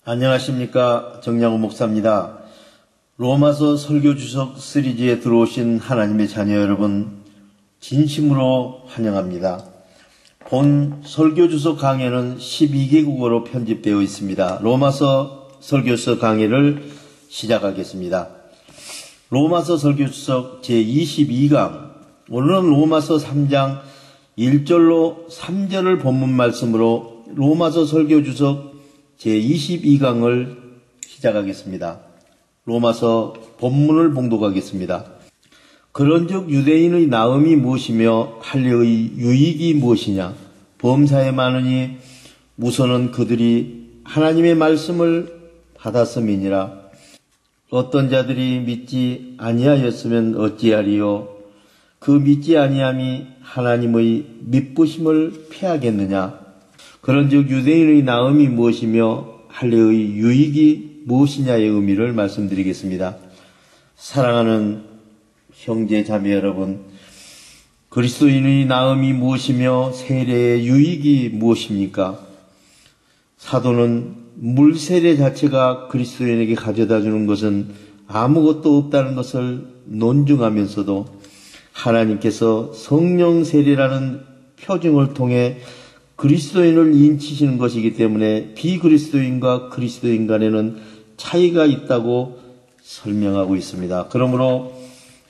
안녕하십니까, 정양호 목사입니다. 로마서 설교주석 시리즈에 들어오신 하나님의 자녀 여러분, 진심으로 환영합니다. 본 설교주석 강해는 12개국어로 편집되어 있습니다. 로마서 설교서 강해를 시작하겠습니다. 로마서 설교주석 제22강, 오늘은 로마서 3장 1절로 3절을 본문 말씀으로 로마서 설교주석 제22강을 시작하겠습니다. 로마서 본문을 봉독하겠습니다. 그런즉 유대인의 나음이 무엇이며 할례의 유익이 무엇이냐? 범사에 많으니 우선은 그들이 하나님의 말씀을 받았음이니라. 어떤 자들이 믿지 아니하였으면 어찌하리요? 그 믿지 아니함이 하나님의 미쁘심을 패하겠느냐? 그런즉 유대인의 나음이 무엇이며 할례의 유익이 무엇이냐의 의미를 말씀드리겠습니다. 사랑하는 형제 자매 여러분, 그리스도인의 나음이 무엇이며 세례의 유익이 무엇입니까? 사도는 물세례 자체가 그리스도인에게 가져다 주는 것은 아무것도 없다는 것을 논증하면서도 하나님께서 성령 세례라는 표징을 통해 그리스도인을 인치시는 것이기 때문에 비그리스도인과 그리스도인 간에는 차이가 있다고 설명하고 있습니다. 그러므로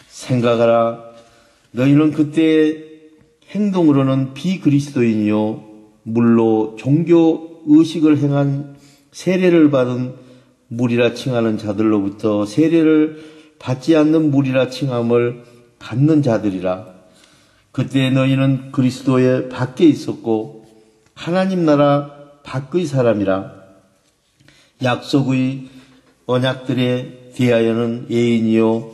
생각하라. 너희는 그때의 행동으로는 비그리스도인이요 물로 종교 의식을 행한 세례를 받은 무리라 칭하는 자들로부터 세례를 받지 않는 무리라 칭함을 받는 자들이라. 그때 너희는 그리스도의 밖에 있었고 하나님 나라 밖의 사람이라. 약속의 언약들에 대하여는 예인이요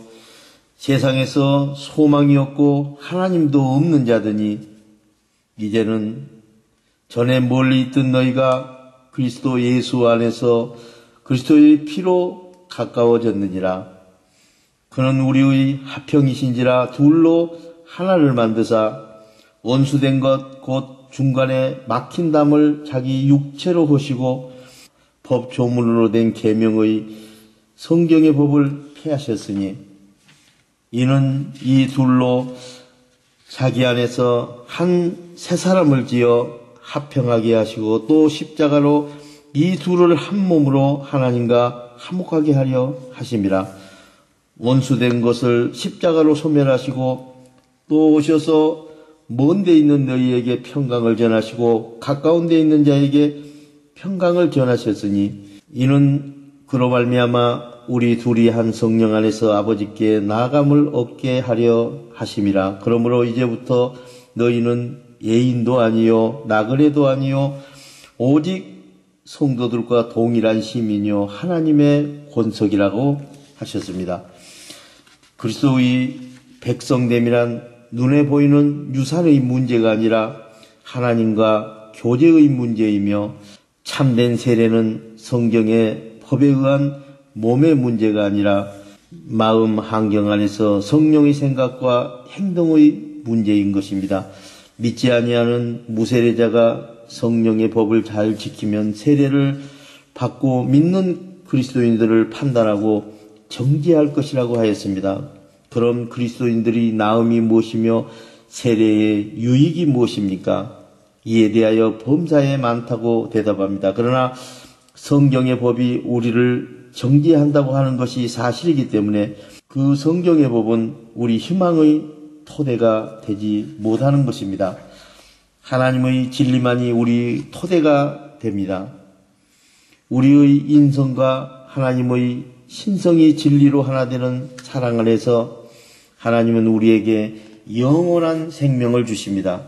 세상에서 소망이 없고 하나님도 없는 자더니 이제는 전에 멀리 있던 너희가 그리스도 예수 안에서 그리스도의 피로 가까워졌느니라. 그는 우리의 합형이신지라 둘로 하나를 만드사 원수된 것 곧 중간에 막힌 담을 자기 육체로 하시고 법 조문으로 된 계명의 성경의 법을 폐하셨으니 이는 이 둘로 자기 안에서 한 새 사람을 지어 합형하게 하시고 또 십자가로 이 둘을 한 몸으로 하나님과 화목하게 하려 하심이라. 원수된 것을 십자가로 소멸하시고 또 오셔서 먼 데 있는 너희에게 평강을 전하시고 가까운 데 있는 자에게 평강을 전하셨으니 이는 그로 말미암아 우리 둘이 한 성령 안에서 아버지께 나아감을 얻게 하려 하심이라. 그러므로 이제부터 너희는 예인도 아니요 나그네도 아니요 오직 성도들과 동일한 시민이요 하나님의 권속이라고 하셨습니다. 그리스도의 백성됨이란 눈에 보이는 유산의 문제가 아니라 하나님과 교제의 문제이며 참된 세례는 성경의 법에 의한 몸의 문제가 아니라 마음 환경 안에서 성령의 생각과 행동의 문제인 것입니다. 믿지 아니하는 무세례자가 성령의 법을 잘 지키면 세례를 받고 믿는 그리스도인들을 판단하고 정죄할 것이라고 하였습니다. 그럼 그리스도인들이 나음이 무엇이며 세례의 유익이 무엇입니까? 이에 대하여 범사에 많다고 대답합니다. 그러나 성경의 법이 우리를 정죄한다고 하는 것이 사실이기 때문에 그 성경의 법은 우리 희망의 토대가 되지 못하는 것입니다. 하나님의 진리만이 우리 토대가 됩니다. 우리의 인성과 하나님의 신성이 진리로 하나 되는 사랑 안에서 하나님은 우리에게 영원한 생명을 주십니다.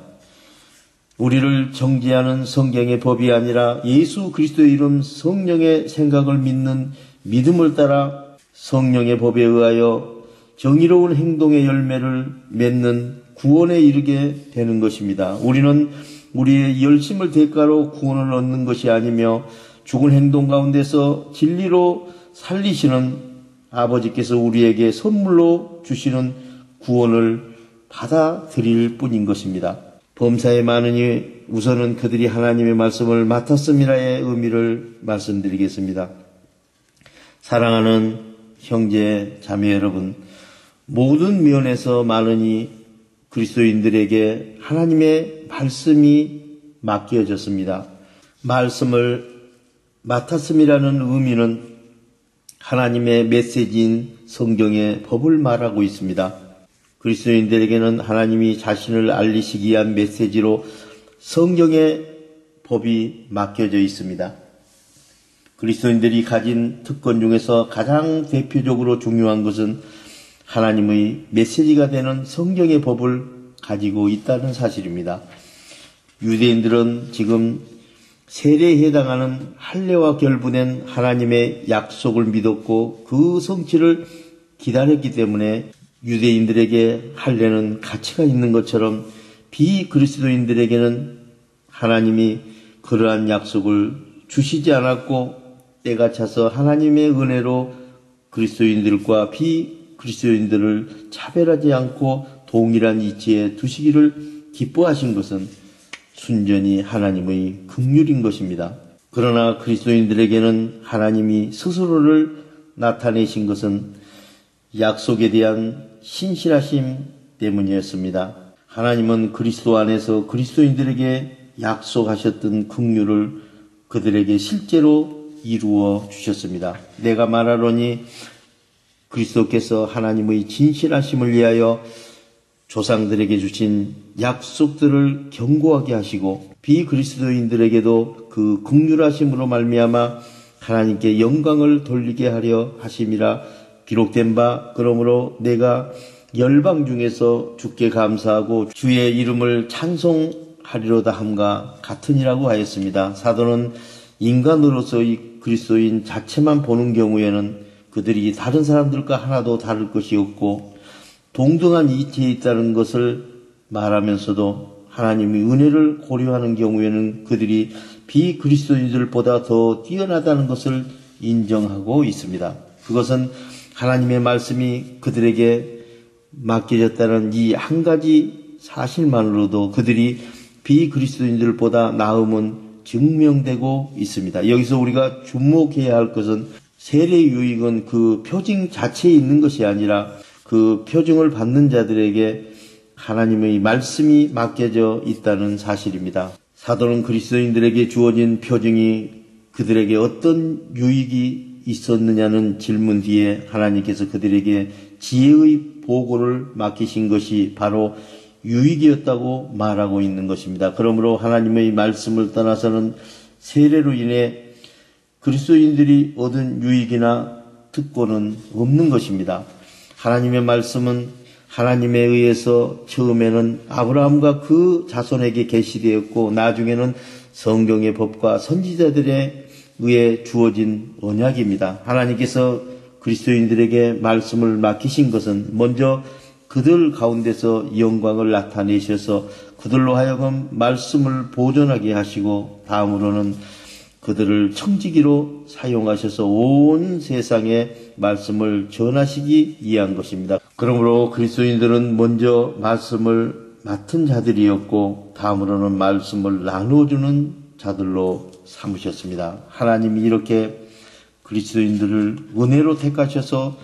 우리를 정죄하는 성경의 법이 아니라 예수 그리스도의 이름 성령의 생각을 믿는 믿음을 따라 성령의 법에 의하여 정의로운 행동의 열매를 맺는 구원에 이르게 되는 것입니다. 우리는 우리의 열심을 대가로 구원을 얻는 것이 아니며 죽은 행동 가운데서 진리로 살리시는 아버지께서 우리에게 선물로 주시는 구원을 받아들일 뿐인 것입니다. 범사에 많으니 우선은 그들이 하나님의 말씀을 맡았음이라의 의미를 말씀드리겠습니다. 사랑하는 형제 자매 여러분, 모든 면에서 많으니 그리스도인들에게 하나님의 말씀이 맡겨졌습니다. 말씀을 맡았음이라는 의미는 하나님의 메시지인 성경의 법을 말하고 있습니다. 그리스도인들에게는 하나님이 자신을 알리시기 위한 메시지로 성경의 법이 맡겨져 있습니다. 그리스도인들이 가진 특권 중에서 가장 대표적으로 중요한 것은 하나님의 메시지가 되는 성경의 법을 가지고 있다는 사실입니다. 유대인들은 지금 세례에 해당하는 할례와 결부된 하나님의 약속을 믿었고 그 성취를 기다렸기 때문에 유대인들에게 할례는 가치가 있는 것처럼 비그리스도인들에게는 하나님이 그러한 약속을 주시지 않았고 때가 차서 하나님의 은혜로 그리스도인들과 비그리스도인들을 차별하지 않고 동일한 이치에 두시기를 기뻐하신 것은 순전히 하나님의 긍휼인 것입니다. 그러나 그리스도인들에게는 하나님이 스스로를 나타내신 것은 약속에 대한 신실하심 때문이었습니다. 하나님은 그리스도 안에서 그리스도인들에게 약속하셨던 긍휼을 그들에게 실제로 이루어 주셨습니다. 내가 말하노니 그리스도께서 하나님의 진실하심을 위하여 조상들에게 주신 약속들을 견고하게 하시고 비그리스도인들에게도 그 긍휼하심으로 말미암아 하나님께 영광을 돌리게 하려 하심이라 기록된 바 그러므로 내가 열방 중에서 주께 감사하고 주의 이름을 찬송하리로다 함과 같으니라고 하였습니다. 사도는 인간으로서의 그리스도인 자체만 보는 경우에는 그들이 다른 사람들과 하나도 다를 것이 없고 동등한 이치에 있다는 것을 말하면서도 하나님의 은혜를 고려하는 경우에는 그들이 비그리스도인들보다 더 뛰어나다는 것을 인정하고 있습니다. 그것은 하나님의 말씀이 그들에게 맡겨졌다는 이 한 가지 사실만으로도 그들이 비그리스도인들보다 나음은 증명되고 있습니다. 여기서 우리가 주목해야 할 것은 세례 유익은 그 표징 자체에 있는 것이 아니라 그 표징을 받는 자들에게 하나님의 말씀이 맡겨져 있다는 사실입니다. 사도는 그리스도인들에게 주어진 표징이 그들에게 어떤 유익이 있었느냐는 질문 뒤에 하나님께서 그들에게 지혜의 보고를 맡기신 것이 바로 유익이었다고 말하고 있는 것입니다. 그러므로 하나님의 말씀을 떠나서는 세례로 인해 그리스도인들이 얻은 유익이나 특권은 없는 것입니다. 하나님의 말씀은 하나님에 의해서 처음에는 아브라함과 그 자손에게 계시되었고 나중에는 성경의 법과 선지자들에 의해 주어진 언약입니다. 하나님께서 그리스도인들에게 말씀을 맡기신 것은 먼저 그들 가운데서 영광을 나타내셔서 그들로 하여금 말씀을 보존하게 하시고 다음으로는 그들을 청지기로 사용하셔서 온 세상에 말씀을 전하시기 위한 것입니다. 그러므로 그리스도인들은 먼저 말씀을 맡은 자들이었고 다음으로는 말씀을 나누어주는 자들로 삼으셨습니다. 하나님이 이렇게 그리스도인들을 은혜로 택하셔서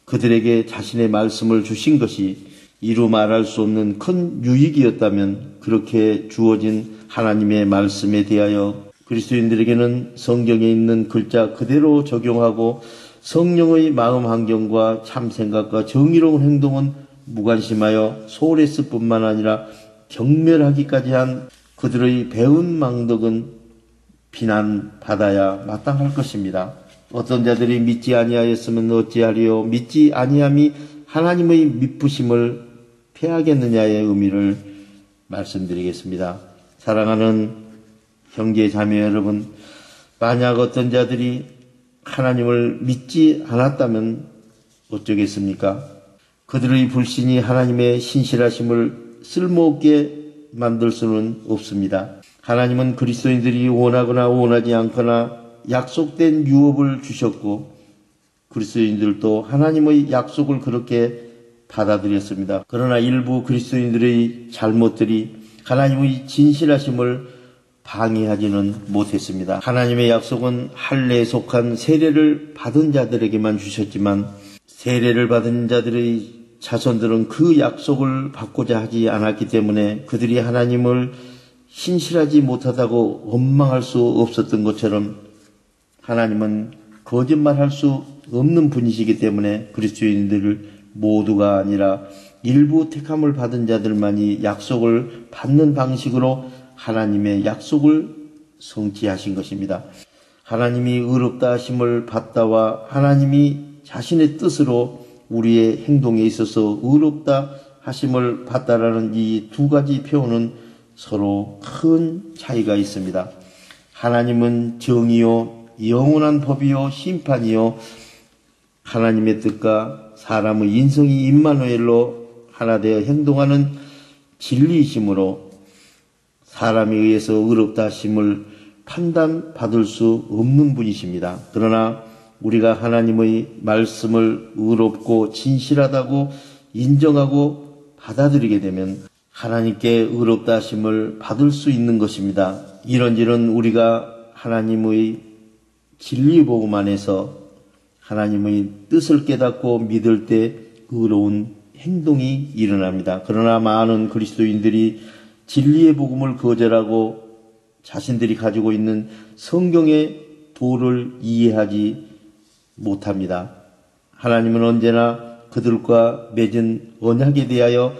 그들에게 자신의 말씀을 주신 것이 이루 말할 수 없는 큰 유익이었다면 그렇게 주어진 하나님의 말씀에 대하여 그리스도인들에게는 성경에 있는 글자 그대로 적용하고 성령의 마음 환경과 참 생각과 정의로운 행동은 무관심하여 소홀했을 뿐만 아니라 경멸하기까지 한 그들의 배은 망덕은 비난받아야 마땅할 것입니다. 어떤 자들이 믿지 아니하였으면 어찌하리요? 믿지 아니함이 하나님의 미쁘심을 패하겠느냐의 의미를 말씀드리겠습니다. 사랑하는 형제 자매 여러분, 만약 어떤 자들이 하나님을 믿지 않았다면 어쩌겠습니까? 그들의 불신이 하나님의 신실하심을 쓸모없게 만들 수는 없습니다. 하나님은 그리스도인들이 원하거나 원하지 않거나 약속된 유업을 주셨고 그리스도인들도 하나님의 약속을 그렇게 받아들였습니다. 그러나 일부 그리스도인들의 잘못들이 하나님의 진실하심을 방해하지는 못했습니다. 하나님의 약속은 할례에 속한 세례를 받은 자들에게만 주셨지만 세례를 받은 자들의 자손들은 그 약속을 받고자 하지 않았기 때문에 그들이 하나님을 신실하지 못하다고 원망할 수 없었던 것처럼 하나님은 거짓말할 수 없는 분이시기 때문에 그리스도인들 모두가 아니라 일부 택함을 받은 자들만이 약속을 받는 방식으로 하나님의 약속을 성취하신 것입니다. 하나님이 의롭다 하심을 받다와 하나님이 자신의 뜻으로 우리의 행동에 있어서 의롭다 하심을 받다라는 이 두 가지 표현은 서로 큰 차이가 있습니다. 하나님은 정의요, 영원한 법이요, 심판이요, 하나님의 뜻과 사람의 인성이 임마누엘로 하나 되어 행동하는 진리이심으로 사람에 의해서 의롭다 하심을 판단받을 수 없는 분이십니다. 그러나 우리가 하나님의 말씀을 의롭고 진실하다고 인정하고 받아들이게 되면 하나님께 의롭다 하심을 받을 수 있는 것입니다. 이런저런 우리가 하나님의 진리 복음 안에서 하나님의 뜻을 깨닫고 믿을 때 의로운 행동이 일어납니다. 그러나 많은 그리스도인들이 진리의 복음을 거절하고 자신들이 가지고 있는 성경의 도를 이해하지 못합니다. 하나님은 언제나 그들과 맺은 언약에 대하여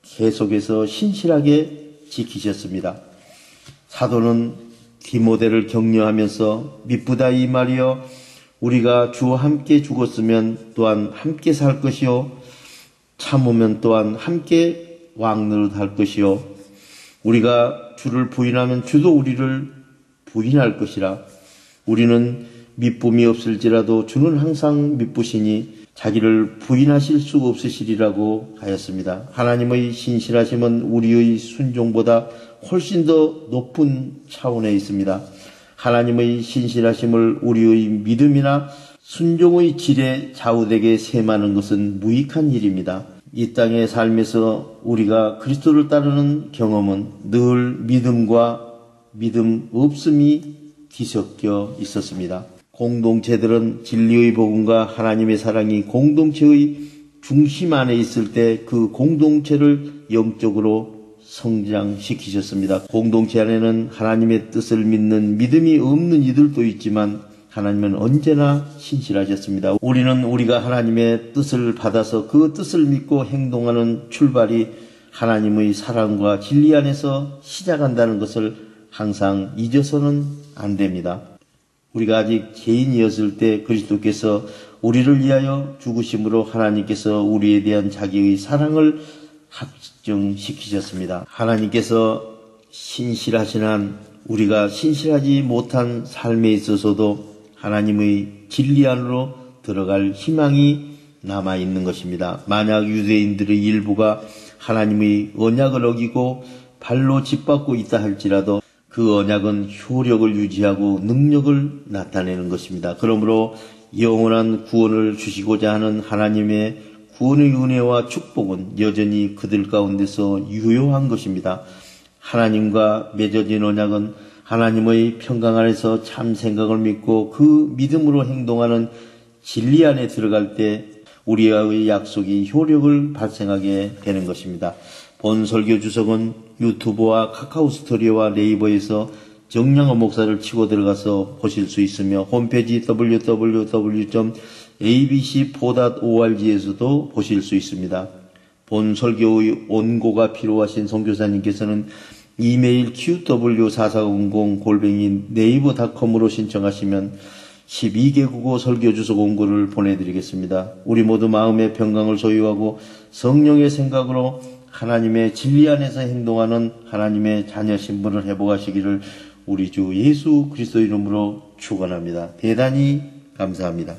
계속해서 신실하게 지키셨습니다. 사도는 디모데를 격려하면서 미쁘다 이 말이여 우리가 주와 함께 죽었으면 또한 함께 살 것이요 참으면 또한 함께 왕노릇할 것이요 우리가 주를 부인하면 주도 우리를 부인할 것이라. 우리는 미쁨이 없을지라도 주는 항상 미쁘시니 자기를 부인하실 수 없으시리라고 하였습니다. 하나님의 신실하심은 우리의 순종보다 훨씬 더 높은 차원에 있습니다. 하나님의 신실하심을 우리의 믿음이나 순종의 질에 좌우되게 셈하는 것은 무익한 일입니다. 이 땅의 삶에서 우리가 그리스도를 따르는 경험은 늘 믿음과 믿음 없음이 뒤섞여 있었습니다. 공동체들은 진리의 복음과 하나님의 사랑이 공동체의 중심 안에 있을 때 그 공동체를 영적으로 성장시키셨습니다. 공동체 안에는 하나님의 뜻을 믿는 믿음이 없는 이들도 있지만 하나님은 언제나 신실하셨습니다. 우리는 우리가 하나님의 뜻을 받아서 그 뜻을 믿고 행동하는 출발이 하나님의 사랑과 진리 안에서 시작한다는 것을 항상 잊어서는 안 됩니다. 우리가 아직 죄인이었을 때 그리스도께서 우리를 위하여 죽으심으로 하나님께서 우리에 대한 자기의 사랑을 확증시키셨습니다. 하나님께서 신실하신 한 우리가 신실하지 못한 삶에 있어서도 하나님의 진리 안으로 들어갈 희망이 남아있는 것입니다. 만약 유대인들의 일부가 하나님의 언약을 어기고 발로 짓밟고 있다 할지라도 그 언약은 효력을 유지하고 능력을 나타내는 것입니다. 그러므로 영원한 구원을 주시고자 하는 하나님의 구원의 은혜와 축복은 여전히 그들 가운데서 유효한 것입니다. 하나님과 맺어진 언약은 하나님의 평강 안에서 참 생각을 믿고 그 믿음으로 행동하는 진리 안에 들어갈 때 우리와의 약속이 효력을 발생하게 되는 것입니다. 본 설교 주석은 유튜브와 카카오 스토리와 네이버에서 정량호 목사를 치고 들어가서 보실 수 있으며 홈페이지 www.abc4.org에서도 보실 수 있습니다. 본 설교의 원고가 필요하신 선교사님께서는 이메일 qw4400@네이버닷컴으로 신청하시면 12개 국어 설교주소 공고를 보내드리겠습니다. 우리 모두 마음의 평강을 소유하고 성령의 생각으로 하나님의 진리 안에서 행동하는 하나님의 자녀 신분을 회복하시기를 우리 주 예수 그리스도 이름으로 축원합니다. 대단히 감사합니다.